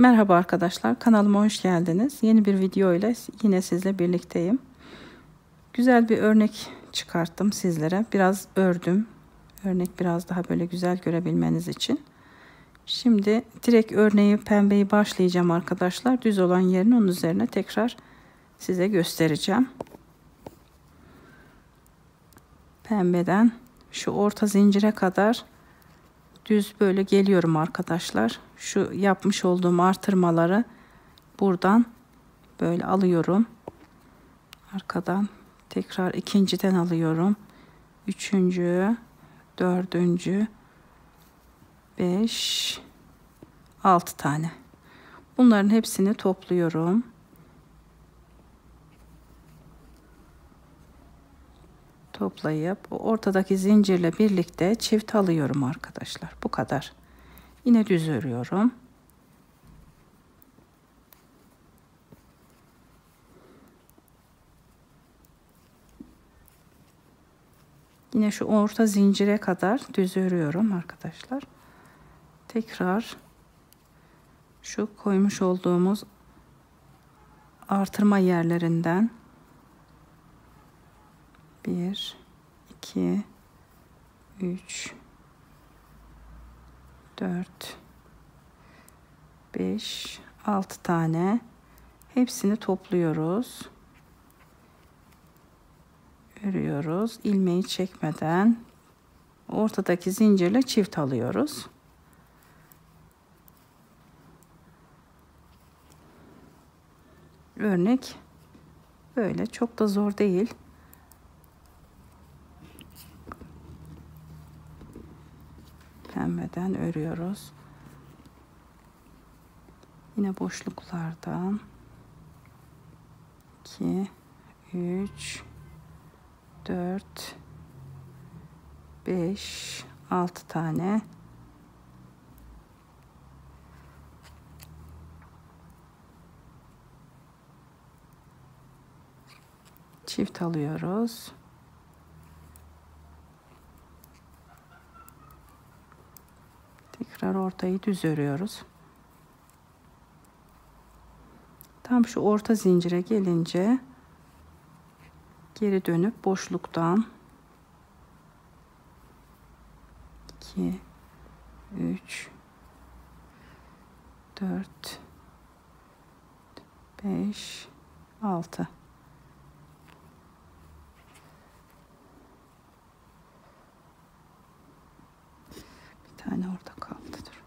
Merhaba arkadaşlar, kanalıma hoş geldiniz. Yeni bir video ile yine sizle birlikteyim. Güzel bir örnek çıkarttım sizlere. Biraz ördüm. Örnek biraz daha böyle güzel görebilmeniz için. Şimdi direkt örneği pembeyi başlayacağım arkadaşlar. Düz olan yerini onun üzerine tekrar size göstereceğim. Pembeden şu orta zincire kadar düz böyle geliyorum arkadaşlar. Şu yapmış olduğum artırmaları buradan böyle alıyorum. Arkadan tekrar ikinciden alıyorum. Üçüncü, dördüncü, 5, 6 tane. Bunların hepsini topluyorum. Toplayıp ortadaki zincirle birlikte çift alıyorum arkadaşlar. Bu kadar. Yine düz örüyorum. Yine şu orta zincire kadar düz örüyorum arkadaşlar. Tekrar şu koymuş olduğumuz artırma yerlerinden 1, 2, 3, 4, 5, 6 tane hepsini topluyoruz. Örüyoruz. İlmeği çekmeden ortadaki zincirle çift alıyoruz. Örnek böyle, çok da zor değil. Pembeden örüyoruz. Yine boşluklardan 2, 3, 4, 5, 6 tane çift alıyoruz. Tekrar ortayı düz örüyoruz. Tam şu orta zincire gelince geri dönüp boşluktan 2, 3, 4, 5, 6. Bir tane orada kaldı. Dur.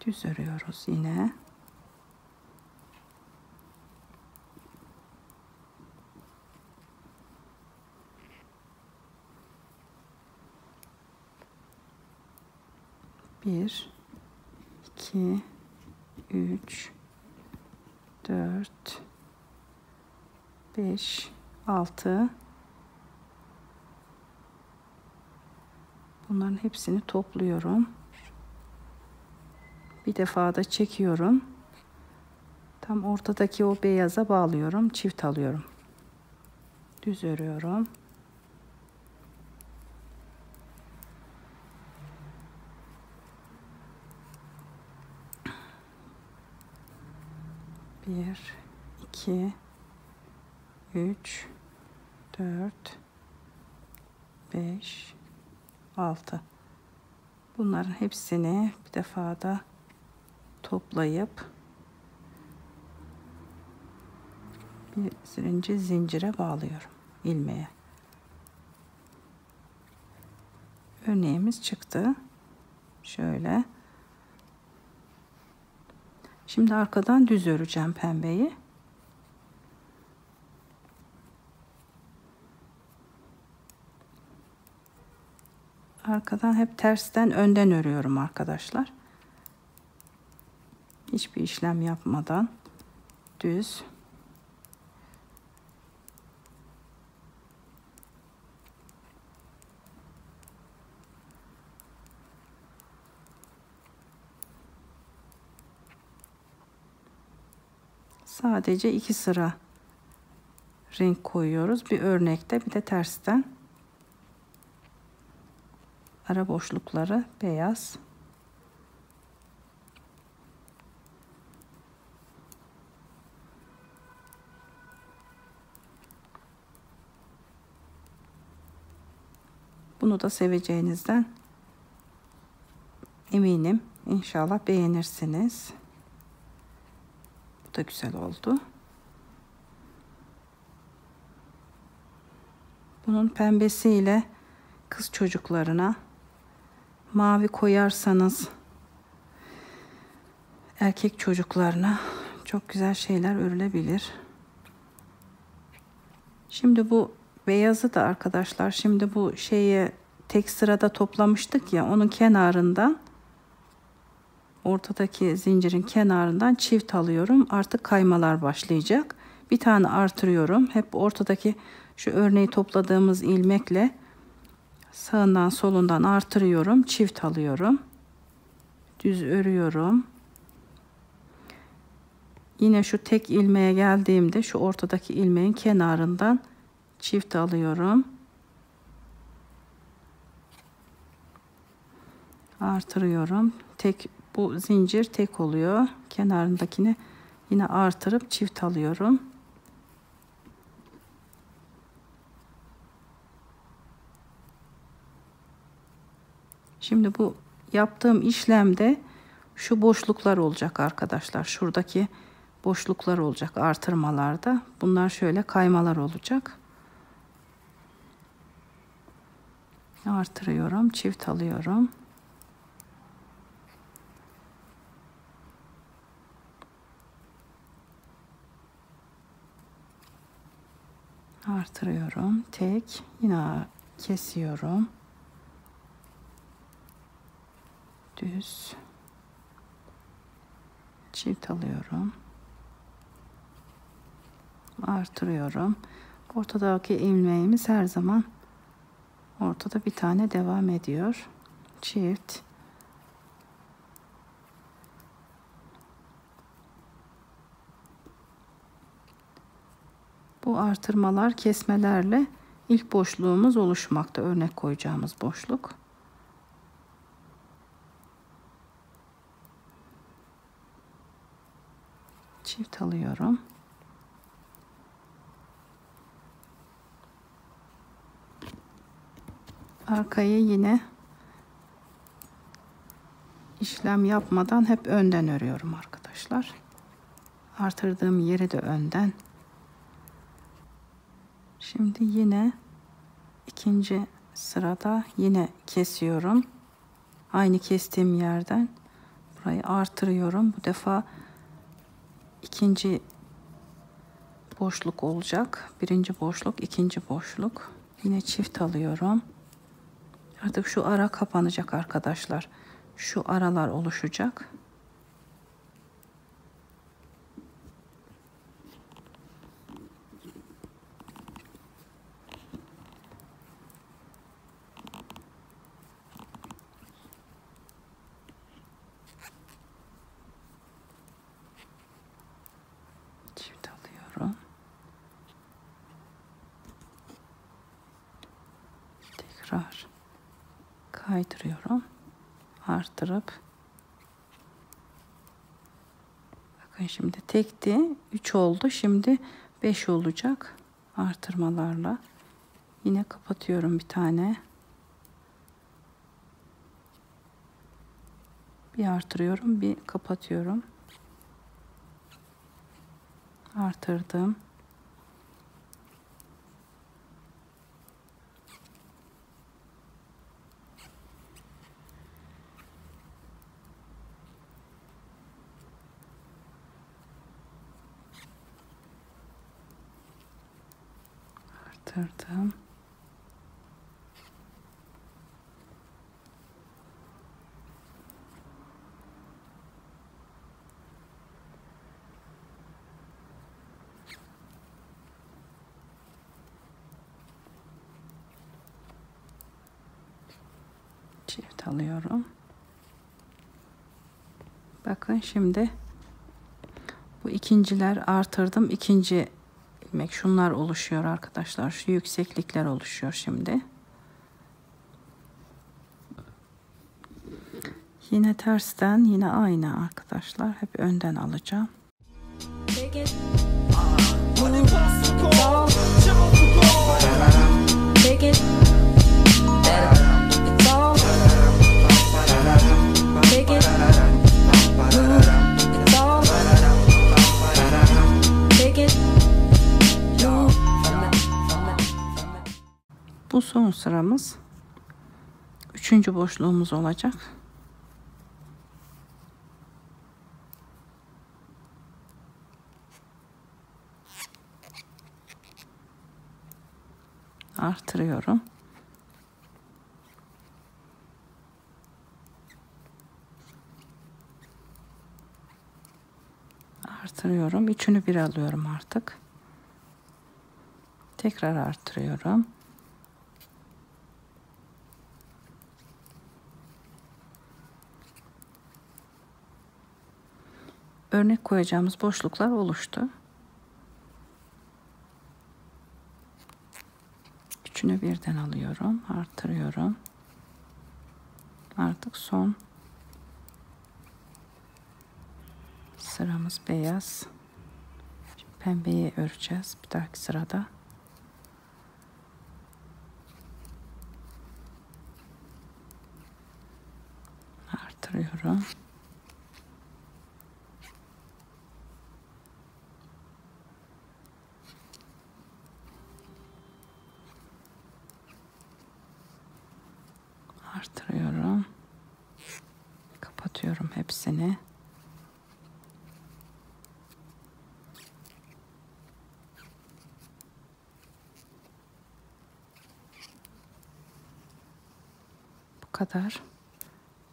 Düz örüyoruz yine. Bir, 2, 3, 4, 5, 6. Bunların hepsini topluyorum. Bir defa da çekiyorum. Tam ortadaki o beyaza bağlıyorum. Çift alıyorum. Düz örüyorum. Bir, 2, 3, 4, 5, 6. Bunların hepsini bir defa da toplayıp birinci zincire bağlıyorum ilmeğe. Örneğimiz çıktı. Şöyle. Şimdi arkadan düz öreceğim pembeyi. Arkadan hep tersten önden örüyorum arkadaşlar. Hiçbir işlem yapmadan düz. Sadece 2 sıra renk koyuyoruz. Bir örnekte bir de tersten. Ara boşlukları beyaz. Bunu da seveceğinizden eminim. İnşallah beğenirsiniz. Bu da güzel oldu. Bunun pembesiyle kız çocuklarına, mavi koyarsanız erkek çocuklarına çok güzel şeyler örülebilir. Şimdi bu beyazı da arkadaşlar, şimdi bu şeyi tek sırada toplamıştık ya, onun kenarından, ortadaki zincirin kenarından çift alıyorum. Artık kaymalar başlayacak. Bir tane artırıyorum. Hep ortadaki şu örneği topladığımız ilmekle sağından solundan artırıyorum. Çift alıyorum. Düz örüyorum. Yine şu tek ilmeğe geldiğimde şu ortadaki ilmeğin kenarından çift alıyorum. Artırıyorum. Bu zincir tek oluyor. Kenarındakini yine artırıp çift alıyorum. Şimdi bu yaptığım işlemde şu boşluklar olacak arkadaşlar. Şuradaki boşluklar olacak artırmalarda. Bunlar şöyle kaymalar olacak. Artırıyorum, çift alıyorum. Artırıyorum, tek, yine kesiyorum. Düz, çift alıyorum. Artırıyorum. Ortadaki ilmeğimiz her zaman ortada bir tane devam ediyor. Çift. Bu artırmalar kesmelerle ilk boşluğumuz oluşmakta. Örnek koyacağımız boşluk. Çift alıyorum. Arkayı yine işlem yapmadan hep önden örüyorum arkadaşlar. Artırdığım yeri de önden. Şimdi yine ikinci sırada yine kesiyorum. Aynı kestiğim yerden burayı artırıyorum. Bu defa ikinci boşluk olacak. Birinci boşluk, ikinci boşluk. Yine çift alıyorum. Artık şu ara kapanacak arkadaşlar. Şu aralar oluşacak. Çift alıyorum. Tekrar kaydırıyorum. Artırıp, bakın şimdi tekti, 3 oldu, şimdi 5 olacak artırmalarla. Yine kapatıyorum bir tane, bir artırıyorum, bir kapatıyorum, artırdım, arttırdım. Çift alıyorum. Bakın şimdi bu ikinciler artırdım. İkinci ilmek şunlar oluşuyor arkadaşlar. Şu yükseklikler oluşuyor şimdi. Yine tersten yine aynı arkadaşlar. Hep önden alacağım. Bu son sıramız. Üçüncü boşluğumuz olacak. Artırıyorum. Artırıyorum. Üçünü bir alıyorum artık. Tekrar artırıyorum. Örnek koyacağımız boşluklar oluştu. Üçünü birden alıyorum, artırıyorum. Artık son sıramız beyaz. Şimdi pembeyi öreceğiz bir dahaki sırada. Artırıyorum. Artırıyorum. Kapatıyorum hepsini. Bu kadar.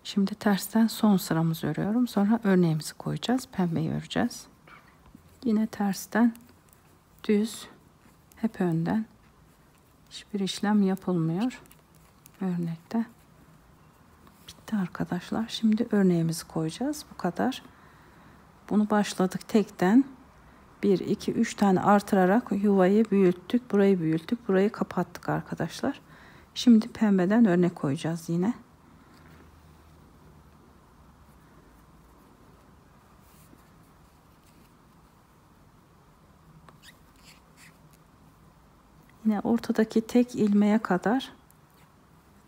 Şimdi tersten son sıramızı örüyorum. Sonra örneğimizi koyacağız. Pembeyi öreceğiz. Yine tersten düz, hep önden. Hiçbir işlem yapılmıyor örnekte. Bitti arkadaşlar. Şimdi örneğimizi koyacağız. Bu kadar. Bunu başladık tekten. 1, 2, 3 tane artırarak yuvayı büyüttük. Burayı büyüttük. Burayı kapattık arkadaşlar. Şimdi pembeden örnek koyacağız yine. Yine ortadaki tek ilmeğe kadar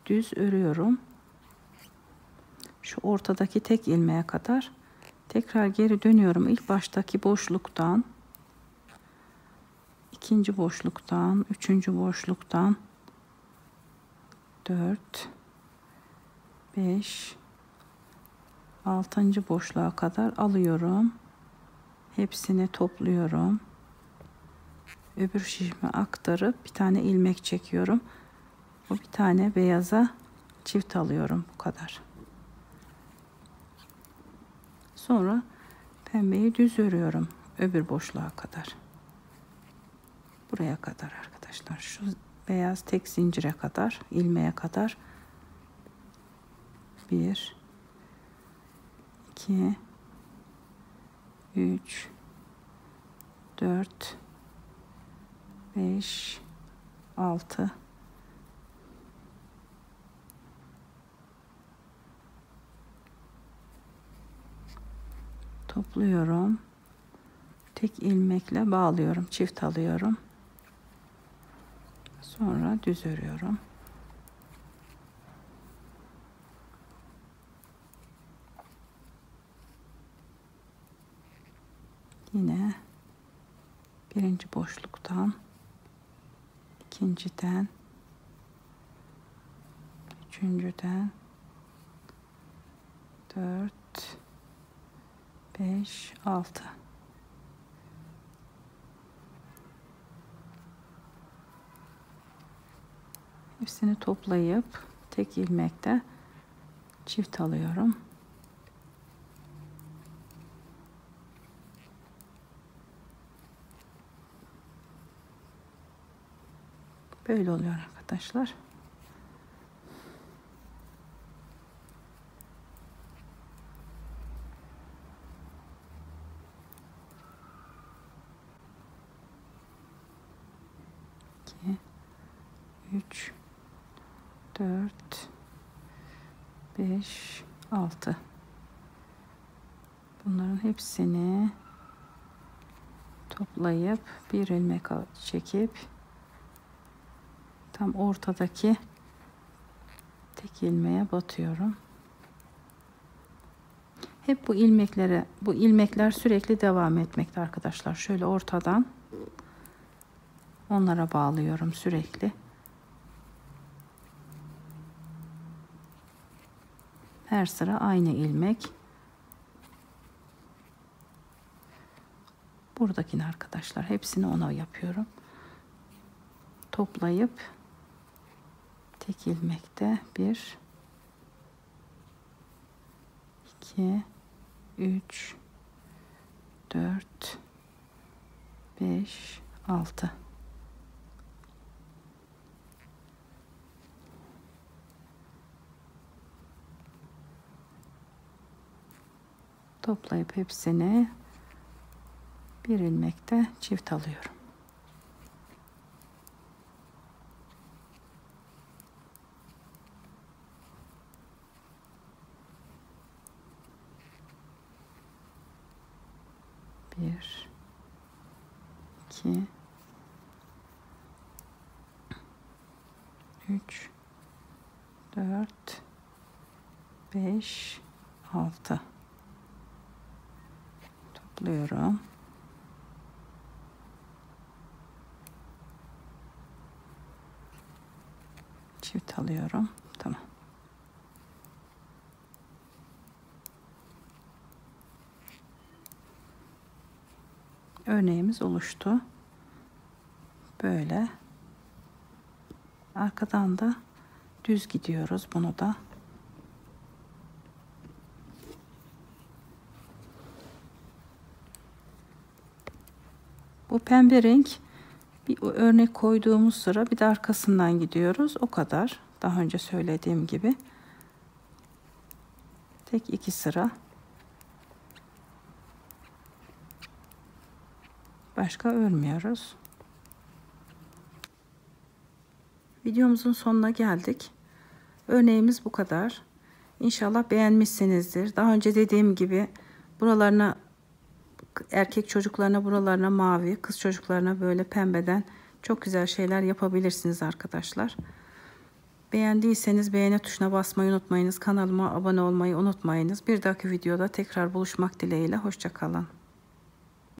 düz örüyorum. Şu ortadaki tek ilmeğe kadar tekrar geri dönüyorum. İlk baştaki boşluktan, ikinci boşluktan, üçüncü boşluktan 4, 5, 6. boşluğa kadar alıyorum. Hepsini topluyorum. Öbür şişime aktarıp bir tane ilmek çekiyorum. Bu bir tane beyaza çift alıyorum. Bu kadar. Sonra pembeyi düz örüyorum. Öbür boşluğa kadar. Buraya kadar arkadaşlar. Şu beyaz tek zincire kadar, ilmeğe kadar. 1, 2, 3, 4, 5, 6. Topluyorum. Tek ilmekle bağlıyorum. Çift alıyorum. Sonra düz örüyorum. Yine birinci boşluktan, ikinciden, üçüncüden, 4, 5, 6. Hepsini toplayıp tek ilmekte çift alıyorum. Böyle oluyor arkadaşlar. İki, 3, 4, 5, 6. Bunların hepsini toplayıp bir ilmek çekip tam ortadaki tek ilmeğe batıyorum. Hep bu ilmekler sürekli devam etmekte arkadaşlar. Şöyle ortadan onlara bağlıyorum sürekli. Her sıra aynı ilmek. Buradakini arkadaşlar hepsini ona yapıyorum. Toplayıp tek ilmekte 1, 2, 3, 4, 5, 6. Toplayıp hepsini bir ilmekte çift alıyorum. Bir, 2, 3, 4, 5, 6. Topluyorum. Çift alıyorum. Tamam. Örneğimiz oluştu. Böyle. Arkadan da düz gidiyoruz bunu da. Bu pembe renk bir örnek koyduğumuz sıra bir de arkasından gidiyoruz. O kadar. Daha önce söylediğim gibi. Tek 2 sıra. Başka örmüyoruz. Videomuzun sonuna geldik. Örneğimiz bu kadar. İnşallah beğenmişsinizdir. Daha önce dediğim gibi buralarına, erkek çocuklarına buralarına mavi, kız çocuklarına böyle pembeden çok güzel şeyler yapabilirsiniz arkadaşlar. Beğendiyseniz beğeni tuşuna basmayı unutmayınız. Kanalıma abone olmayı unutmayınız. Bir dahaki videoda tekrar buluşmak dileğiyle. Hoşça kalın.